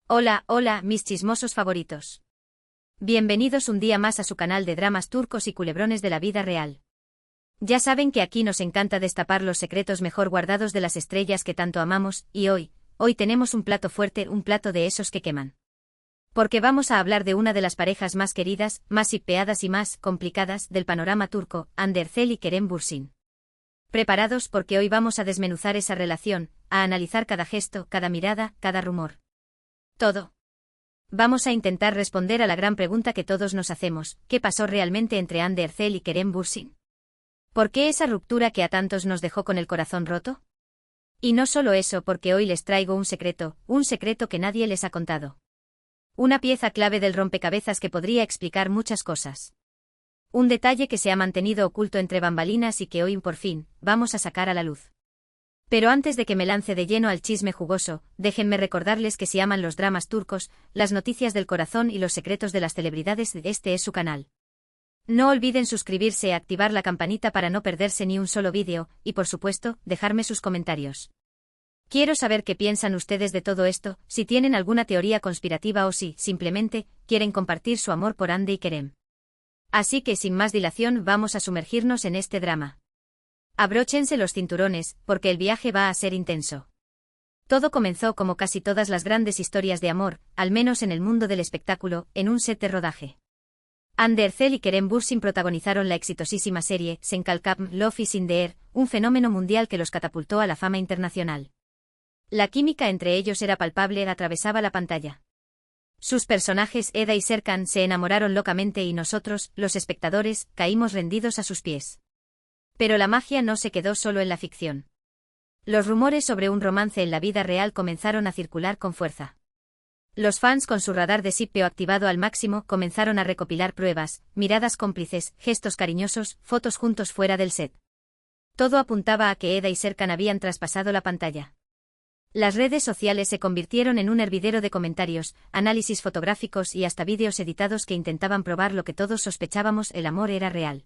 Hola, hola, mis chismosos favoritos. Bienvenidos un día más a su canal de dramas turcos y culebrones de la vida real. Ya saben que aquí nos encanta destapar los secretos mejor guardados de las estrellas que tanto amamos, y hoy tenemos un plato fuerte, un plato de esos que queman. Porque vamos a hablar de una de las parejas más queridas, más shippeadas y más complicadas del panorama turco, Hande Erçel y Kerem Bürsin. ¿Preparados? Porque hoy vamos a desmenuzar esa relación, a analizar cada gesto, cada mirada, cada rumor. Todo. Vamos a intentar responder a la gran pregunta que todos nos hacemos: ¿qué pasó realmente entre Hande Erçel y Kerem Bürsin? ¿Por qué esa ruptura que a tantos nos dejó con el corazón roto? Y no solo eso, porque hoy les traigo un secreto que nadie les ha contado. Una pieza clave del rompecabezas que podría explicar muchas cosas. Un detalle que se ha mantenido oculto entre bambalinas y que hoy por fin vamos a sacar a la luz. Pero antes de que me lance de lleno al chisme jugoso, déjenme recordarles que si aman los dramas turcos, las noticias del corazón y los secretos de las celebridades, este es su canal. No olviden suscribirse y activar la campanita para no perderse ni un solo vídeo, y por supuesto, dejarme sus comentarios. Quiero saber qué piensan ustedes de todo esto, si tienen alguna teoría conspirativa o si, simplemente, quieren compartir su amor por Hande y Kerem. Así que sin más dilación vamos a sumergirnos en este drama. Abróchense los cinturones, porque el viaje va a ser intenso. Todo comenzó como casi todas las grandes historias de amor, al menos en el mundo del espectáculo, en un set de rodaje. Hande Erçel y Kerem Bürsin protagonizaron la exitosísima serie Sen Kalkam, Love is in the Air, un fenómeno mundial que los catapultó a la fama internacional. La química entre ellos era palpable, atravesaba la pantalla. Sus personajes Eda y Serkan se enamoraron locamente y nosotros, los espectadores, caímos rendidos a sus pies. Pero la magia no se quedó solo en la ficción. Los rumores sobre un romance en la vida real comenzaron a circular con fuerza. Los fans, con su radar de shippeo activado al máximo, comenzaron a recopilar pruebas, miradas cómplices, gestos cariñosos, fotos juntos fuera del set. Todo apuntaba a que Eda y Serkan habían traspasado la pantalla. Las redes sociales se convirtieron en un hervidero de comentarios, análisis fotográficos y hasta vídeos editados que intentaban probar lo que todos sospechábamos: el amor era real.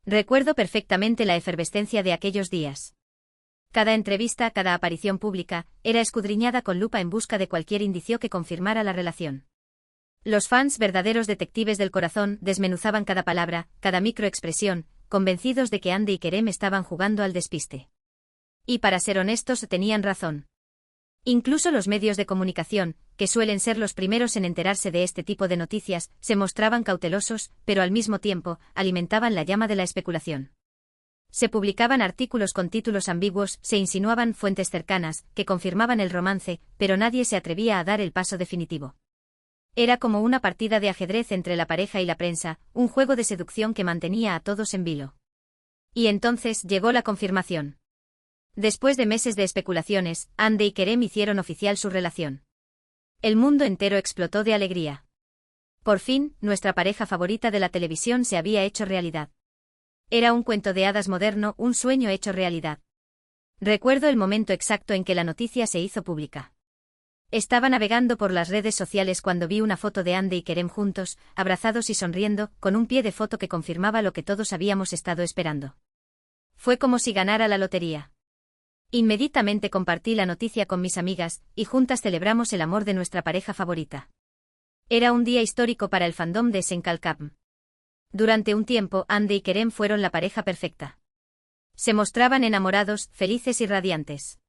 Recuerdo perfectamente la efervescencia de aquellos días. Cada entrevista, cada aparición pública, era escudriñada con lupa en busca de cualquier indicio que confirmara la relación. Los fans, verdaderos detectives del corazón, desmenuzaban cada palabra, cada microexpresión, convencidos de que Hande y Kerem estaban jugando al despiste. Y para ser honestos, tenían razón. Incluso los medios de comunicación, que suelen ser los primeros en enterarse de este tipo de noticias, se mostraban cautelosos, pero al mismo tiempo, alimentaban la llama de la especulación. Se publicaban artículos con títulos ambiguos, se insinuaban fuentes cercanas, que confirmaban el romance, pero nadie se atrevía a dar el paso definitivo. Era como una partida de ajedrez entre la pareja y la prensa, un juego de seducción que mantenía a todos en vilo. Y entonces llegó la confirmación. Después de meses de especulaciones, Hande y Kerem hicieron oficial su relación. El mundo entero explotó de alegría. Por fin, nuestra pareja favorita de la televisión se había hecho realidad. Era un cuento de hadas moderno, un sueño hecho realidad. Recuerdo el momento exacto en que la noticia se hizo pública. Estaba navegando por las redes sociales cuando vi una foto de Hande y Kerem juntos, abrazados y sonriendo, con un pie de foto que confirmaba lo que todos habíamos estado esperando. Fue como si ganara la lotería. Inmediatamente compartí la noticia con mis amigas, y juntas celebramos el amor de nuestra pareja favorita. Era un día histórico para el fandom de Sen Kalkam. Durante un tiempo, Hande y Kerem fueron la pareja perfecta. Se mostraban enamorados, felices y radiantes.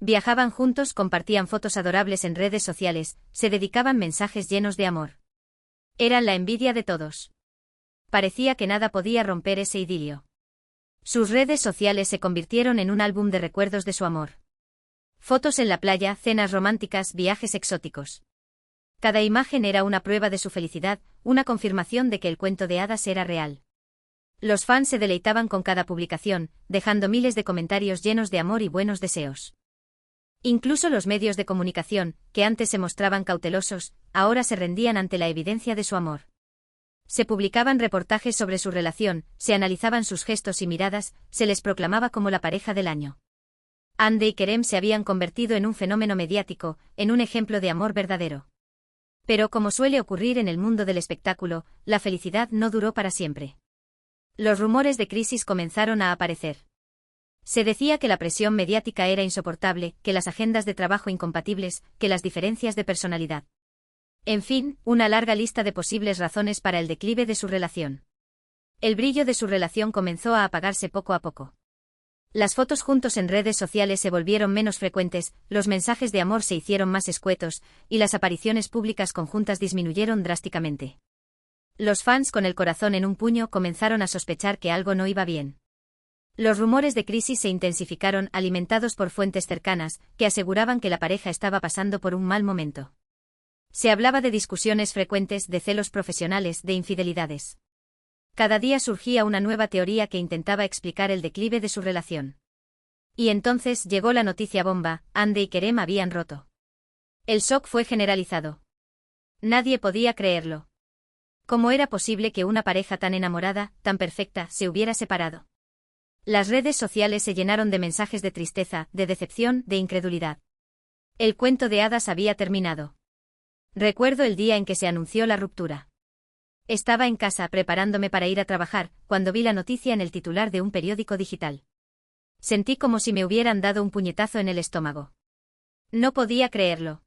Viajaban juntos, compartían fotos adorables en redes sociales, se dedicaban mensajes llenos de amor. Eran la envidia de todos. Parecía que nada podía romper ese idilio. Sus redes sociales se convirtieron en un álbum de recuerdos de su amor. Fotos en la playa, cenas románticas, viajes exóticos. Cada imagen era una prueba de su felicidad, una confirmación de que el cuento de hadas era real. Los fans se deleitaban con cada publicación, dejando miles de comentarios llenos de amor y buenos deseos. Incluso los medios de comunicación, que antes se mostraban cautelosos, ahora se rendían ante la evidencia de su amor. Se publicaban reportajes sobre su relación, se analizaban sus gestos y miradas, se les proclamaba como la pareja del año. Hande y Kerem se habían convertido en un fenómeno mediático, en un ejemplo de amor verdadero. Pero como suele ocurrir en el mundo del espectáculo, la felicidad no duró para siempre. Los rumores de crisis comenzaron a aparecer. Se decía que la presión mediática era insoportable, que las agendas de trabajo incompatibles, que las diferencias de personalidad. En fin, una larga lista de posibles razones para el declive de su relación. El brillo de su relación comenzó a apagarse poco a poco. Las fotos juntos en redes sociales se volvieron menos frecuentes, los mensajes de amor se hicieron más escuetos, y las apariciones públicas conjuntas disminuyeron drásticamente. Los fans con el corazón en un puño comenzaron a sospechar que algo no iba bien. Los rumores de crisis se intensificaron, alimentados por fuentes cercanas, que aseguraban que la pareja estaba pasando por un mal momento. Se hablaba de discusiones frecuentes, de celos profesionales, de infidelidades. Cada día surgía una nueva teoría que intentaba explicar el declive de su relación. Y entonces llegó la noticia bomba: Hande y Kerem habían roto. El shock fue generalizado. Nadie podía creerlo. ¿Cómo era posible que una pareja tan enamorada, tan perfecta, se hubiera separado? Las redes sociales se llenaron de mensajes de tristeza, de decepción, de incredulidad. El cuento de hadas había terminado. Recuerdo el día en que se anunció la ruptura. Estaba en casa preparándome para ir a trabajar, cuando vi la noticia en el titular de un periódico digital. Sentí como si me hubieran dado un puñetazo en el estómago. No podía creerlo.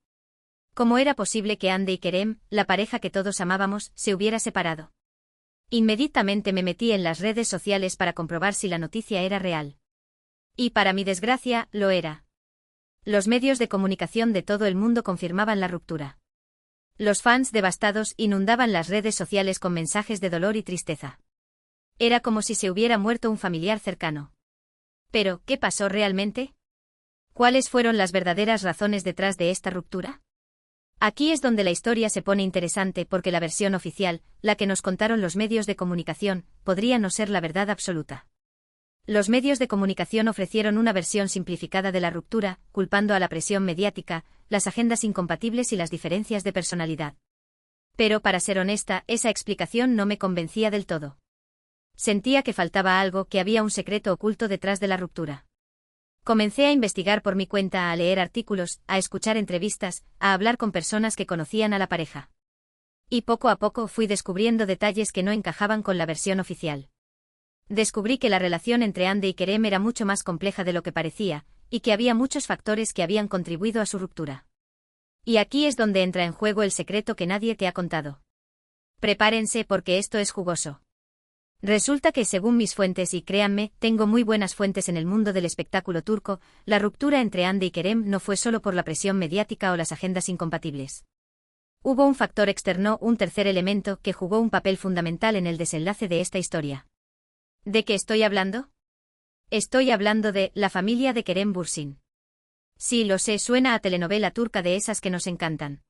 ¿Cómo era posible que Hande y Kerem, la pareja que todos amábamos, se hubiera separado? Inmediatamente me metí en las redes sociales para comprobar si la noticia era real. Y para mi desgracia, lo era. Los medios de comunicación de todo el mundo confirmaban la ruptura. Los fans devastados inundaban las redes sociales con mensajes de dolor y tristeza. Era como si se hubiera muerto un familiar cercano. Pero, ¿qué pasó realmente? ¿Cuáles fueron las verdaderas razones detrás de esta ruptura? Aquí es donde la historia se pone interesante, porque la versión oficial, la que nos contaron los medios de comunicación, podría no ser la verdad absoluta. Los medios de comunicación ofrecieron una versión simplificada de la ruptura, culpando a la presión mediática, las agendas incompatibles y las diferencias de personalidad. Pero, para ser honesta, esa explicación no me convencía del todo. Sentía que faltaba algo, que había un secreto oculto detrás de la ruptura. Comencé a investigar por mi cuenta, a leer artículos, a escuchar entrevistas, a hablar con personas que conocían a la pareja. Y poco a poco fui descubriendo detalles que no encajaban con la versión oficial. Descubrí que la relación entre Hande y Kerem era mucho más compleja de lo que parecía, y que había muchos factores que habían contribuido a su ruptura. Y aquí es donde entra en juego el secreto que nadie te ha contado. Prepárense, porque esto es jugoso. Resulta que, según mis fuentes, y créanme, tengo muy buenas fuentes en el mundo del espectáculo turco, la ruptura entre Hande y Kerem no fue solo por la presión mediática o las agendas incompatibles. Hubo un factor externo, un tercer elemento, que jugó un papel fundamental en el desenlace de esta historia. ¿De qué estoy hablando? Estoy hablando de la familia de Kerem Bürsin. Sí, lo sé, suena a telenovela turca de esas que nos encantan.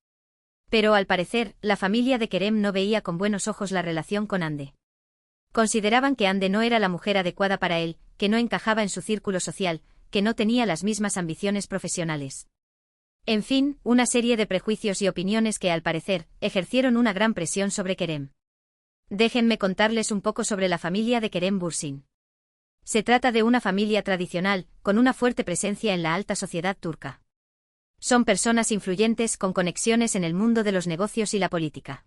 Pero al parecer, la familia de Kerem no veía con buenos ojos la relación con Hande. Consideraban que Hande no era la mujer adecuada para él, que no encajaba en su círculo social, que no tenía las mismas ambiciones profesionales. En fin, una serie de prejuicios y opiniones que, al parecer, ejercieron una gran presión sobre Kerem. Déjenme contarles un poco sobre la familia de Kerem Bürsin. Se trata de una familia tradicional, con una fuerte presencia en la alta sociedad turca. Son personas influyentes con conexiones en el mundo de los negocios y la política.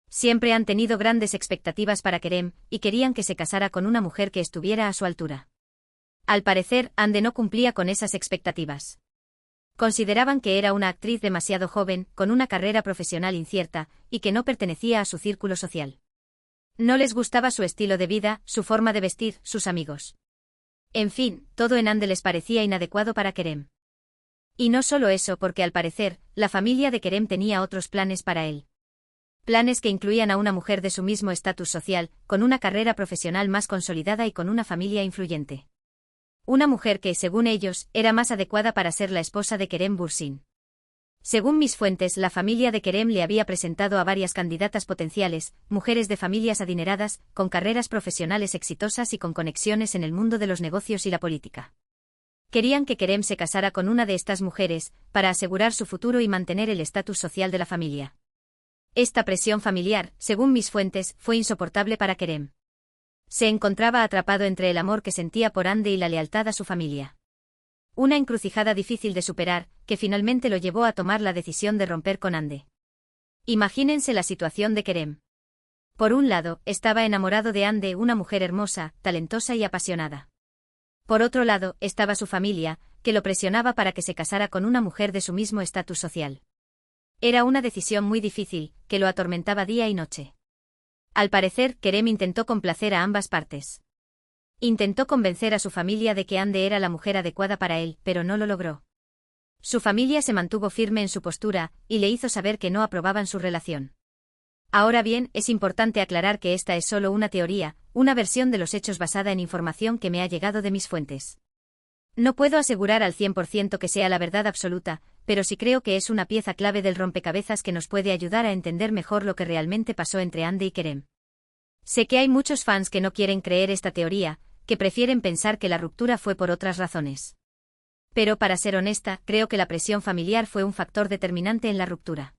Siempre han tenido grandes expectativas para Kerem, y querían que se casara con una mujer que estuviera a su altura. Al parecer, Hande no cumplía con esas expectativas. Consideraban que era una actriz demasiado joven, con una carrera profesional incierta, y que no pertenecía a su círculo social. No les gustaba su estilo de vida, su forma de vestir, sus amigos. En fin, todo en Hande les parecía inadecuado para Kerem. Y no solo eso, porque al parecer, la familia de Kerem tenía otros planes para él. Planes que incluían a una mujer de su mismo estatus social, con una carrera profesional más consolidada y con una familia influyente. Una mujer que, según ellos, era más adecuada para ser la esposa de Kerem Bürsin. Según mis fuentes, la familia de Kerem le había presentado a varias candidatas potenciales, mujeres de familias adineradas, con carreras profesionales exitosas y con conexiones en el mundo de los negocios y la política. Querían que Kerem se casara con una de estas mujeres, para asegurar su futuro y mantener el estatus social de la familia. Esta presión familiar, según mis fuentes, fue insoportable para Kerem. Se encontraba atrapado entre el amor que sentía por Hande y la lealtad a su familia. Una encrucijada difícil de superar, que finalmente lo llevó a tomar la decisión de romper con Hande. Imagínense la situación de Kerem. Por un lado, estaba enamorado de Hande, una mujer hermosa, talentosa y apasionada. Por otro lado, estaba su familia, que lo presionaba para que se casara con una mujer de su mismo estatus social. Era una decisión muy difícil, que lo atormentaba día y noche. Al parecer, Kerem intentó complacer a ambas partes. Intentó convencer a su familia de que Ande era la mujer adecuada para él, pero no lo logró. Su familia se mantuvo firme en su postura, y le hizo saber que no aprobaban su relación. Ahora bien, es importante aclarar que esta es solo una teoría, una versión de los hechos basada en información que me ha llegado de mis fuentes. No puedo asegurar al 100% que sea la verdad absoluta, pero sí creo que es una pieza clave del rompecabezas que nos puede ayudar a entender mejor lo que realmente pasó entre Ande y Kerem. Sé que hay muchos fans que no quieren creer esta teoría, que prefieren pensar que la ruptura fue por otras razones. Pero para ser honesta, creo que la presión familiar fue un factor determinante en la ruptura.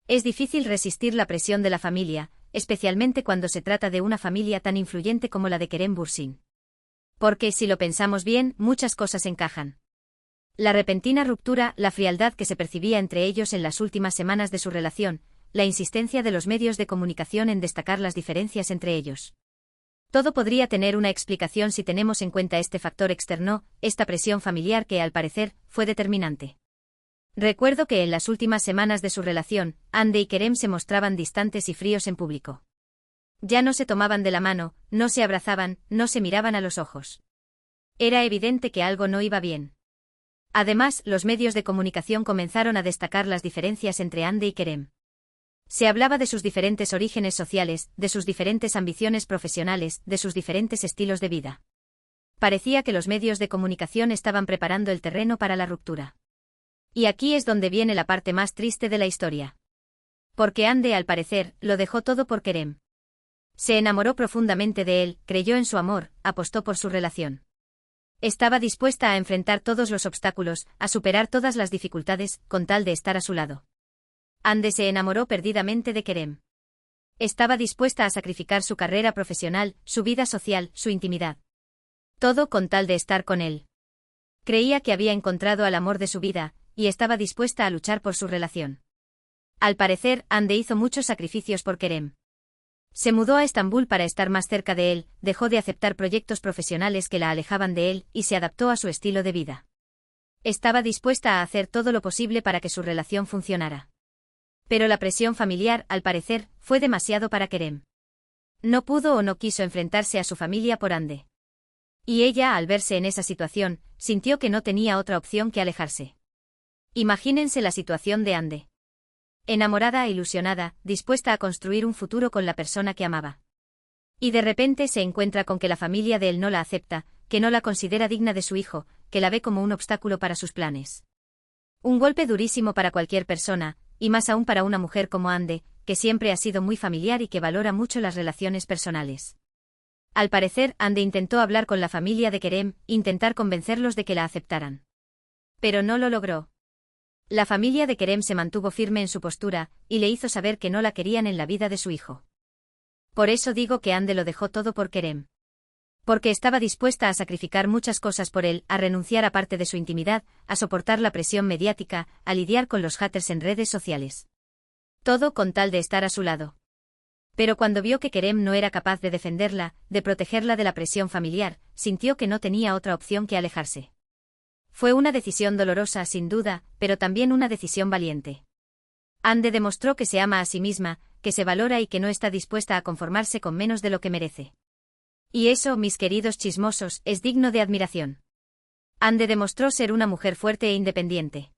Es difícil resistir la presión de la familia, especialmente cuando se trata de una familia tan influyente como la de Kerem Bürsin. Porque, si lo pensamos bien, muchas cosas encajan. La repentina ruptura, la frialdad que se percibía entre ellos en las últimas semanas de su relación, la insistencia de los medios de comunicación en destacar las diferencias entre ellos. Todo podría tener una explicación si tenemos en cuenta este factor externo, esta presión familiar que, al parecer, fue determinante. Recuerdo que en las últimas semanas de su relación, Ande y Kerem se mostraban distantes y fríos en público. Ya no se tomaban de la mano, no se abrazaban, no se miraban a los ojos. Era evidente que algo no iba bien. Además, los medios de comunicación comenzaron a destacar las diferencias entre Ande y Kerem. Se hablaba de sus diferentes orígenes sociales, de sus diferentes ambiciones profesionales, de sus diferentes estilos de vida. Parecía que los medios de comunicación estaban preparando el terreno para la ruptura. Y aquí es donde viene la parte más triste de la historia. Porque Ande, al parecer, lo dejó todo por Kerem. Se enamoró profundamente de él, creyó en su amor, apostó por su relación. Estaba dispuesta a enfrentar todos los obstáculos, a superar todas las dificultades, con tal de estar a su lado. Ande se enamoró perdidamente de Kerem. Estaba dispuesta a sacrificar su carrera profesional, su vida social, su intimidad. Todo con tal de estar con él. Creía que había encontrado al amor de su vida, y estaba dispuesta a luchar por su relación. Al parecer, Ande hizo muchos sacrificios por Kerem. Se mudó a Estambul para estar más cerca de él, dejó de aceptar proyectos profesionales que la alejaban de él, y se adaptó a su estilo de vida. Estaba dispuesta a hacer todo lo posible para que su relación funcionara. Pero la presión familiar, al parecer, fue demasiado para Kerem. No pudo o no quiso enfrentarse a su familia por Ande. Y ella, al verse en esa situación, sintió que no tenía otra opción que alejarse. Imagínense la situación de Ande. Enamorada e ilusionada, dispuesta a construir un futuro con la persona que amaba. Y de repente se encuentra con que la familia de él no la acepta, que no la considera digna de su hijo, que la ve como un obstáculo para sus planes. Un golpe durísimo para cualquier persona, y más aún para una mujer como Ande, que siempre ha sido muy familiar y que valora mucho las relaciones personales. Al parecer, Ande intentó hablar con la familia de Kerem, intentar convencerlos de que la aceptaran. Pero no lo logró. La familia de Kerem se mantuvo firme en su postura, y le hizo saber que no la querían en la vida de su hijo. Por eso digo que Ande lo dejó todo por Kerem. Porque estaba dispuesta a sacrificar muchas cosas por él, a renunciar a parte de su intimidad, a soportar la presión mediática, a lidiar con los haters en redes sociales. Todo con tal de estar a su lado. Pero cuando vio que Kerem no era capaz de defenderla, de protegerla de la presión familiar, sintió que no tenía otra opción que alejarse. Fue una decisión dolorosa, sin duda, pero también una decisión valiente. Ande demostró que se ama a sí misma, que se valora y que no está dispuesta a conformarse con menos de lo que merece. Y eso, mis queridos chismosos, es digno de admiración. Ande demostró ser una mujer fuerte e independiente.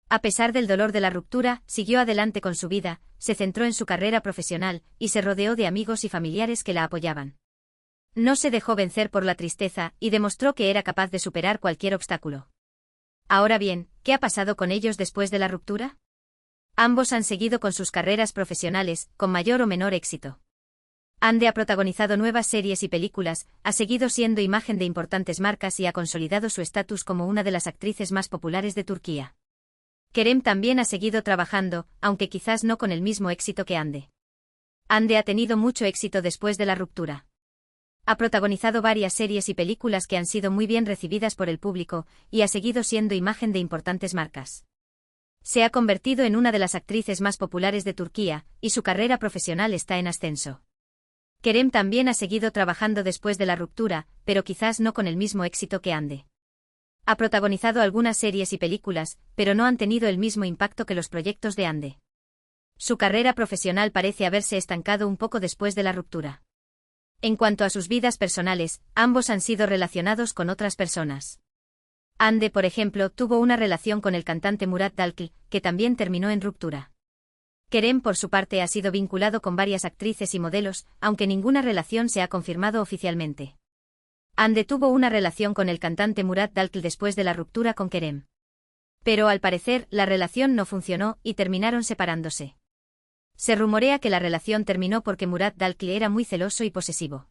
A pesar del dolor de la ruptura, siguió adelante con su vida, se centró en su carrera profesional, y se rodeó de amigos y familiares que la apoyaban. No se dejó vencer por la tristeza, y demostró que era capaz de superar cualquier obstáculo. Ahora bien, ¿qué ha pasado con ellos después de la ruptura? Ambos han seguido con sus carreras profesionales, con mayor o menor éxito. Ande ha protagonizado nuevas series y películas, ha seguido siendo imagen de importantes marcas y ha consolidado su estatus como una de las actrices más populares de Turquía. Kerem también ha seguido trabajando, aunque quizás no con el mismo éxito que Ande. Ande ha tenido mucho éxito después de la ruptura. Ha protagonizado varias series y películas que han sido muy bien recibidas por el público, y ha seguido siendo imagen de importantes marcas. Se ha convertido en una de las actrices más populares de Turquía, y su carrera profesional está en ascenso. Kerem también ha seguido trabajando después de la ruptura, pero quizás no con el mismo éxito que Hande. Ha protagonizado algunas series y películas, pero no han tenido el mismo impacto que los proyectos de Hande. Su carrera profesional parece haberse estancado un poco después de la ruptura. En cuanto a sus vidas personales, ambos han sido relacionados con otras personas. Hande, por ejemplo, tuvo una relación con el cantante Murat Dalkl, que también terminó en ruptura. Kerem, por su parte, ha sido vinculado con varias actrices y modelos, aunque ninguna relación se ha confirmado oficialmente. Hande tuvo una relación con el cantante Murat Dalkl después de la ruptura con Kerem. Pero al parecer, la relación no funcionó y terminaron separándose. Se rumorea que la relación terminó porque Murat Dalkl era muy celoso y posesivo.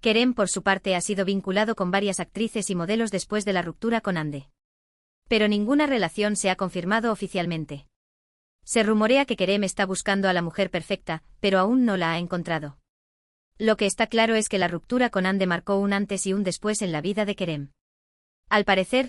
Kerem, por su parte, ha sido vinculado con varias actrices y modelos después de la ruptura con Hande. Pero ninguna relación se ha confirmado oficialmente. Se rumorea que Kerem está buscando a la mujer perfecta, pero aún no la ha encontrado. Lo que está claro es que la ruptura con Hande marcó un antes y un después en la vida de Kerem. Al parecer,